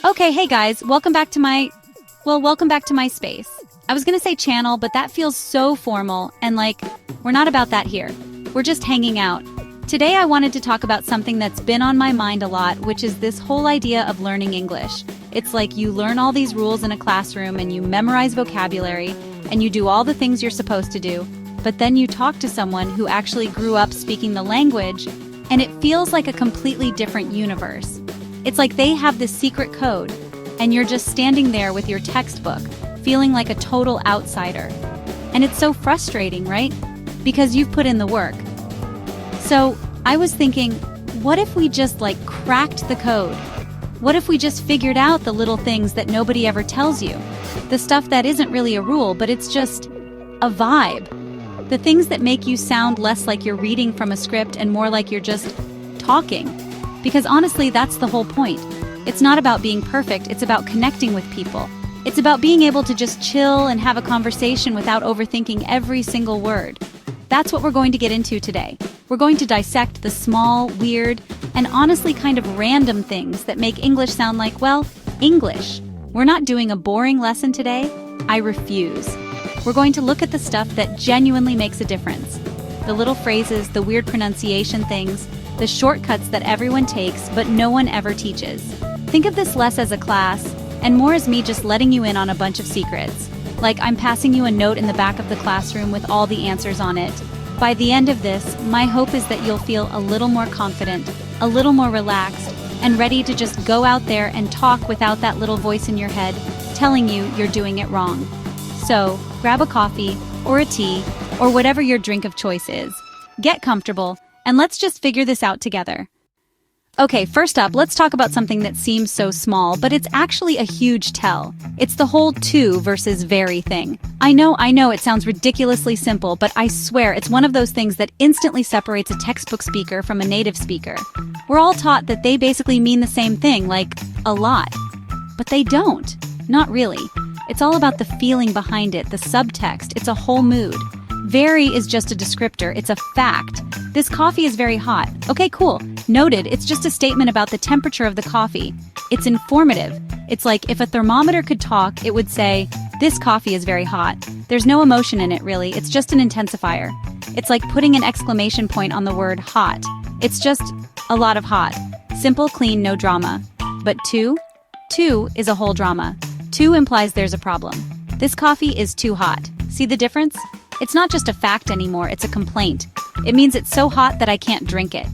Okay, hey guys, welcome back to my space. I was gonna say channel, but that feels so formal, and we're not about that here. We're just hanging out. Today I wanted to talk about something that's been on my mind a lot, which is this whole idea of learning English. It's like you learn all these rules in a classroom and you memorize vocabulary and you do all the things you're supposed to do, but then you talk to someone who actually grew up speaking the language and it feels like a completely different universe. It's like they have this secret code and you're just standing there with your textbook, feeling like a total outsider. And it's so frustrating, right? Because you've put in the work. So I was thinking, what if we just cracked the code? What if we just figured out the little things that nobody ever tells you? The stuff that isn't really a rule, but it's just a vibe. The things that make you sound less like you're reading from a script and more like you're just talking. Because honestly, that's the whole point. It's not about being perfect, it's about connecting with people. It's about being able to just chill and have a conversation without overthinking every single word. That's what we're going to get into today. We're going to dissect the small, weird, and honestly kind of random things that make English sound like, well, English. We're not doing a boring lesson today. I refuse. We're going to look at the stuff that genuinely makes a difference. The little phrases, the weird pronunciation things, the shortcuts that everyone takes but no one ever teaches. Think of this less as a class and more as me just letting you in on a bunch of secrets. Like I'm passing you a note in the back of the classroom with all the answers on it. By the end of this, my hope is that you'll feel a little more confident, a little more relaxed, and ready to just go out there and talk without that little voice in your head telling you you're doing it wrong. So, grab a coffee, or a tea, or whatever your drink of choice is. Get comfortable, and let's just figure this out together. Okay, first up, let's talk about something that seems so small, but it's actually a huge tell. It's the whole to versus very thing. I know, it sounds ridiculously simple, but I swear it's one of those things that instantly separates a textbook speaker from a native speaker. We're all taught that they basically mean the same thing, like a lot. But they don't. Not really. It's all about the feeling behind it, the subtext. It's a whole mood. Very is just a descriptor. It's a fact. This coffee is very hot. Okay, cool. Noted. It's just a statement about the temperature of the coffee. It's informative. It's like if a thermometer could talk, it would say, this coffee is very hot. There's no emotion in it, really. It's just an intensifier. It's like putting an exclamation point on the word hot. It's just a lot of hot. Simple, clean, no drama. But to is a whole drama. To implies there's a problem. This coffee is too hot. See the difference? It's not just a fact anymore, it's a complaint. It means it's so hot that I can't drink it.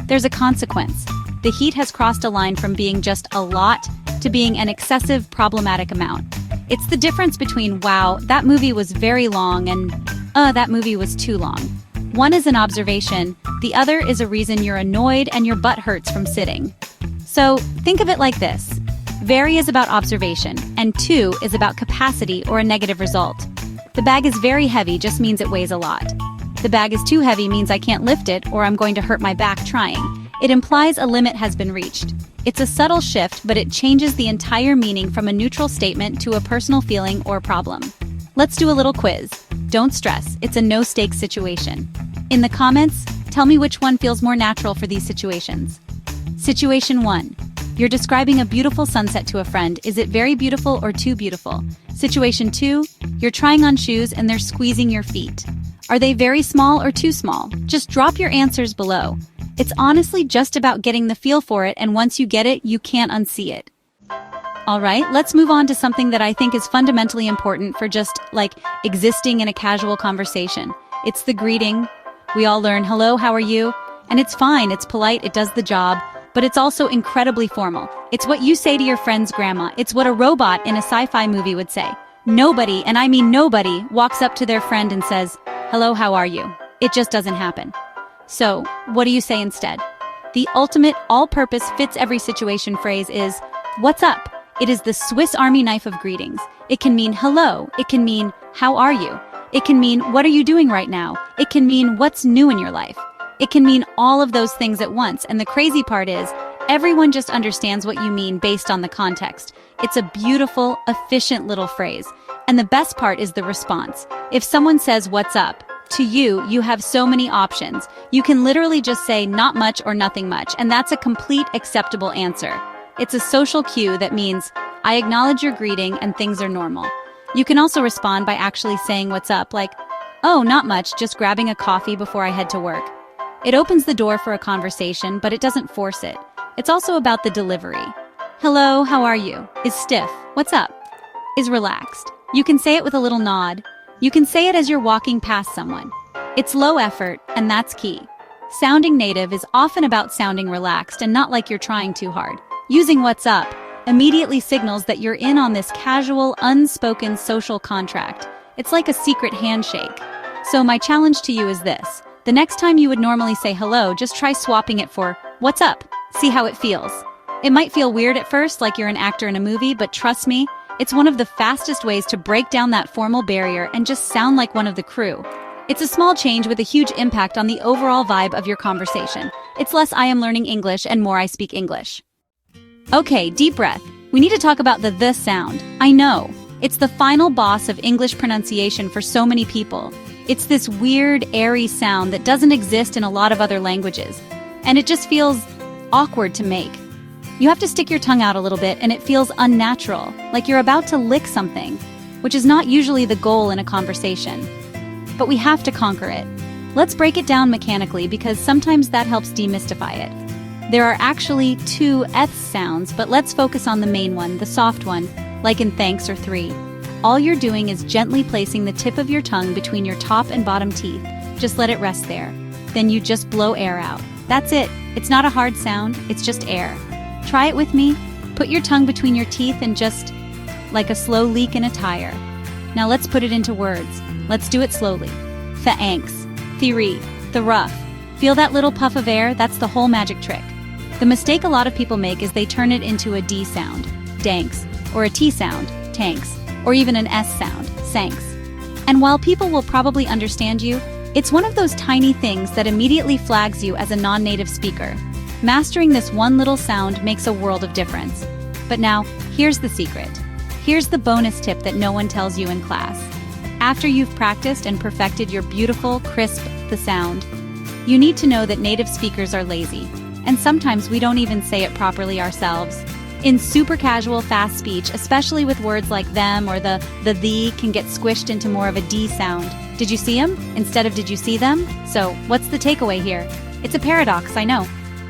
There's a consequence. The heat has crossed a line from being just a lot to being an excessive, problematic amount. It's the difference between, wow, that movie was very long, and, that movie was too long. One is an observation, the other is a reason you're annoyed and your butt hurts from sitting. So, think of it like this. Very is about observation, and to is about capacity or a negative result. The bag is very heavy just means it weighs a lot. The bag is too heavy means I can't lift it or I'm going to hurt my back trying. It implies a limit has been reached. It's a subtle shift, but it changes the entire meaning from a neutral statement to a personal feeling or problem. Let's do a little quiz. Don't stress, it's a no-stakes situation. In the comments, tell me which one feels more natural for these situations. Situation 1. You're describing a beautiful sunset to a friend. Is it very beautiful or too beautiful? Situation 2. You're trying on shoes and they're squeezing your feet. Are they very small or too small? Just drop your answers below. It's honestly just about getting the feel for it, and once you get it, you can't unsee it. Alright, let's move on to something that I think is fundamentally important for just, existing in a casual conversation. It's the greeting. We all learn, hello, how are you? And it's fine, it's polite, it does the job. But it's also incredibly formal. It's what you say to your friend's grandma. It's what a robot in a sci-fi movie would say. Nobody, and I mean nobody, walks up to their friend and says, hello, how are you? It just doesn't happen. So, what do you say instead? The ultimate, all-purpose, fits-every-situation phrase is, what's up? It is the Swiss Army knife of greetings. It can mean hello. It can mean, how are you? It can mean, what are you doing right now? It can mean, what's new in your life? It can mean all of those things at once, and the crazy part is, everyone just understands what you mean based on the context. It's a beautiful, efficient little phrase. And the best part is the response. If someone says, what's up? To you, you have so many options. You can literally just say not much or nothing much, and that's a complete acceptable answer. It's a social cue that means, I acknowledge your greeting and things are normal. You can also respond by actually saying what's up, like, oh, not much, just grabbing a coffee before I head to work. It opens the door for a conversation, but it doesn't force it. It's also about the delivery. Hello, how are you? Is stiff. What's up? Is relaxed. You can say it with a little nod. You can say it as you're walking past someone. It's low effort, and that's key. Sounding native is often about sounding relaxed and not like you're trying too hard. Using what's up immediately signals that you're in on this casual, unspoken social contract. It's like a secret handshake. So my challenge to you is this. The next time you would normally say hello, just try swapping it for, what's up? See how it feels. It might feel weird at first, like you're an actor in a movie, but trust me, it's one of the fastest ways to break down that formal barrier and just sound like one of the crew. It's a small change with a huge impact on the overall vibe of your conversation. It's less I am learning English and more I speak English. Okay, deep breath. We need to talk about the sound. I know. It's the final boss of English pronunciation for so many people. It's this weird, airy sound that doesn't exist in a lot of other languages. And it just feels awkward to make. You have to stick your tongue out a little bit and it feels unnatural, like you're about to lick something, which is not usually the goal in a conversation. But we have to conquer it. Let's break it down mechanically because sometimes that helps demystify it. There are actually 2 th sounds, but let's focus on the main one, the soft one, like in thanks or 3. All you're doing is gently placing the tip of your tongue between your top and bottom teeth. Just let it rest there. Then you just blow air out. That's it. It's not a hard sound, it's just air. Try it with me. Put your tongue between your teeth and just, like a slow leak in a tire. Now let's put it into words. Let's do it slowly. Thanks. Theory. The rough. Feel that little puff of air? That's the whole magic trick. The mistake a lot of people make is they turn it into a D sound, danks, or a T sound, tanks, or even an S sound, sanks. And while people will probably understand you, it's one of those tiny things that immediately flags you as a non-native speaker. Mastering this one little sound makes a world of difference. But now, here's the secret. Here's the bonus tip that no one tells you in class. After you've practiced and perfected your beautiful, crisp, the sound, you need to know that native speakers are lazy. And sometimes we don't even say it properly ourselves. In super casual, fast speech, especially with words like them or the can get squished into more of a D sound. Did you see them instead of did you see them? So, what's the takeaway here? It's a paradox, I know.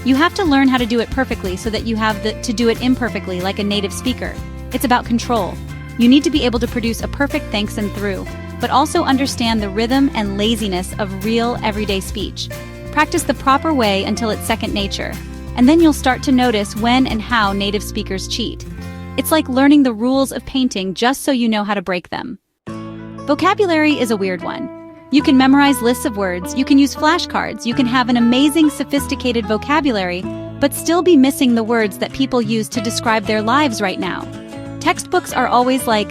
You have to learn how to do it perfectly so that you have to do it imperfectly like a native speaker. It's about control. You need to be able to produce a perfect thanks and through, but also understand the rhythm and laziness of real, everyday speech. Practice the proper way until it's second nature. And then you'll start to notice when and how native speakers cheat. It's like learning the rules of painting just so you know how to break them. Vocabulary is a weird one. You can memorize lists of words, you can use flashcards, you can have an amazing, sophisticated vocabulary, but still be missing the words that people use to describe their lives right now. Textbooks are always like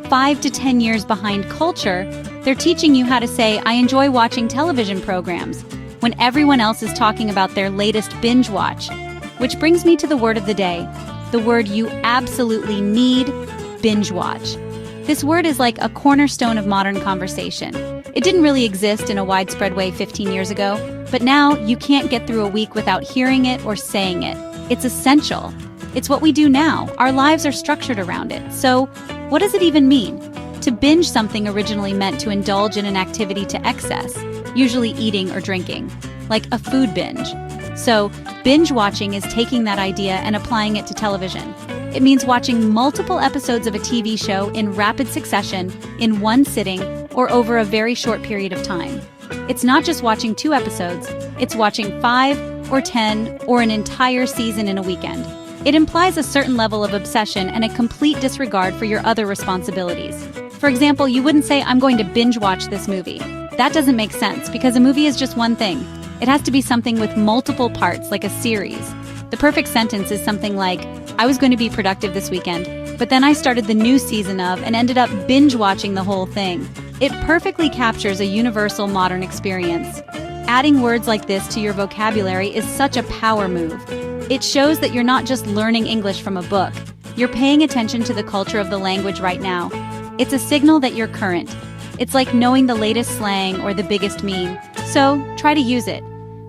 5 to 10 years behind culture. They're teaching you how to say, I enjoy watching television programs, when everyone else is talking about their latest binge watch. Which brings me to the word of the day, the word you absolutely need, binge watch. This word is like a cornerstone of modern conversation. It didn't really exist in a widespread way 15 years ago, but now you can't get through a week without hearing it or saying it. It's essential. It's what we do now. Our lives are structured around it. So, what does it even mean? To binge something originally meant to indulge in an activity to excess, usually eating or drinking, like a food binge. So, binge watching is taking that idea and applying it to television. It means watching multiple episodes of a TV show in rapid succession, in one sitting, or over a very short period of time. It's not just watching 2 episodes, it's watching 5 or 10 or an entire season in a weekend. It implies a certain level of obsession and a complete disregard for your other responsibilities. For example, you wouldn't say, I'm going to binge watch this movie. That doesn't make sense because a movie is just one thing. It has to be something with multiple parts, like a series. The perfect sentence is something like, I was going to be productive this weekend, but then I started the new season of and ended up binge watching the whole thing. It perfectly captures a universal modern experience. Adding words like this to your vocabulary is such a power move. It shows that you're not just learning English from a book. You're paying attention to the culture of the language right now. It's a signal that you're current. It's like knowing the latest slang or the biggest meme. So, try to use it.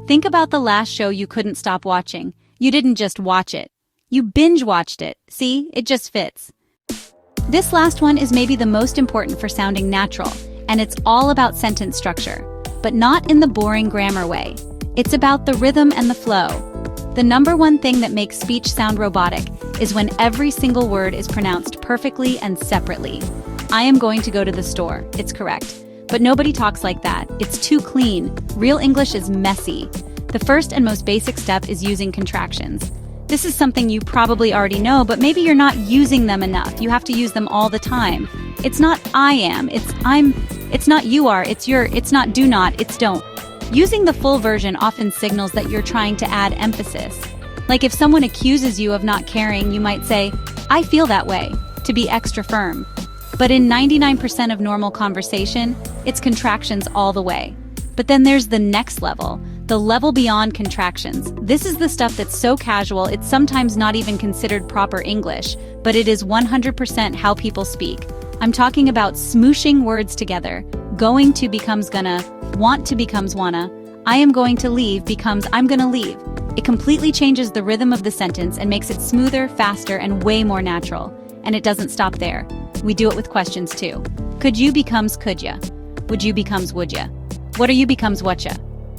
Think about the last show you couldn't stop watching. You didn't just watch it. You binge-watched it. See, it just fits. This last one is maybe the most important for sounding natural, and it's all about sentence structure, but not in the boring grammar way. It's about the rhythm and the flow. The number one thing that makes speech sound robotic is when every single word is pronounced perfectly and separately. I am going to go to the store. It's correct. But nobody talks like that. It's too clean. Real English is messy. The first and most basic step is using contractions. This is something you probably already know, but maybe you're not using them enough. You have to use them all the time. It's not I am, it's I'm, it's not you are, it's your, it's not do not, it's don't. Using the full version often signals that you're trying to add emphasis. Like if someone accuses you of not caring, you might say, I feel that way, to be extra firm. But in 99% of normal conversation, it's contractions all the way. But then there's the next level, the level beyond contractions. This is the stuff that's so casual it's sometimes not even considered proper English, but it is 100% how people speak. I'm talking about smooshing words together. Going to becomes gonna, want to becomes wanna, I am going to leave becomes I'm gonna leave. It completely changes the rhythm of the sentence and makes it smoother, faster, and way more natural. And it doesn't stop there. We do it with questions too. Could you becomes could ya. Would you becomes would ya. What are you becomes what ya.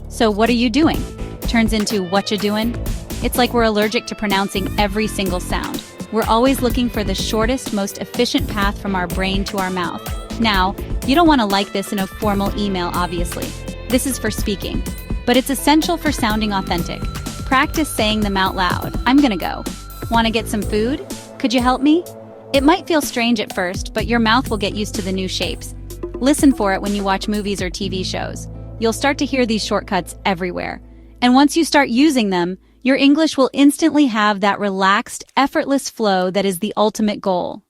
So what are you doing? Turns into what ya doing? It's like we're allergic to pronouncing every single sound. We're always looking for the shortest, most efficient path from our brain to our mouth. Now, you don't want to like this in a formal email, obviously. This is for speaking. But it's essential for sounding authentic. Practice saying them out loud. I'm gonna go. Want to get some food? Could you help me? It might feel strange at first, but your mouth will get used to the new shapes. Listen for it when you watch movies or TV shows. You'll start to hear these shortcuts everywhere. And once you start using them, your English will instantly have that relaxed, effortless flow that is the ultimate goal.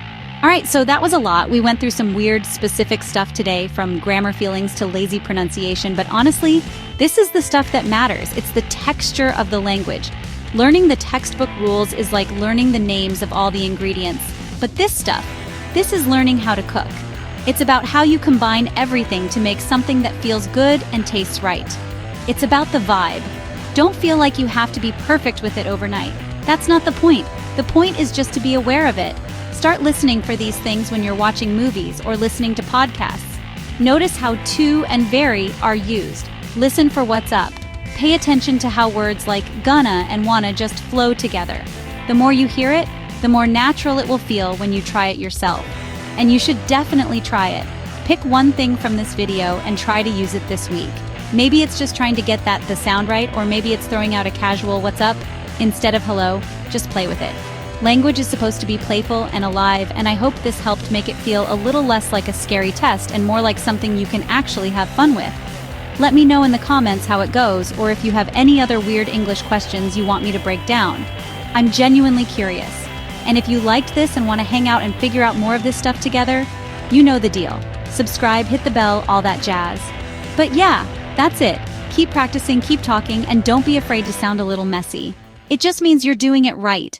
Alright, so that was a lot. We went through some weird, specific stuff today, from grammar feelings to lazy pronunciation, but honestly, this is the stuff that matters. It's the texture of the language. Learning the textbook rules is like learning the names of all the ingredients. But this stuff, this is learning how to cook. It's about how you combine everything to make something that feels good and tastes right. It's about the vibe. Don't feel like you have to be perfect with it overnight. That's not the point. The point is just to be aware of it. Start listening for these things when you're watching movies or listening to podcasts. Notice how to and very are used. Listen for what's up. Pay attention to how words like gonna and wanna just flow together. The more you hear it, the more natural it will feel when you try it yourself. And you should definitely try it. Pick one thing from this video and try to use it this week. Maybe it's just trying to get the sound right, or maybe it's throwing out a casual what's up instead of hello. Just play with it. Language is supposed to be playful and alive, and I hope this helped make it feel a little less like a scary test and more like something you can actually have fun with. Let me know in the comments how it goes, or if you have any other weird English questions you want me to break down. I'm genuinely curious. And if you liked this and want to hang out and figure out more of this stuff together, you know the deal. Subscribe, hit the bell, all that jazz. But yeah, that's it. Keep practicing, keep talking, and don't be afraid to sound a little messy. It just means you're doing it right.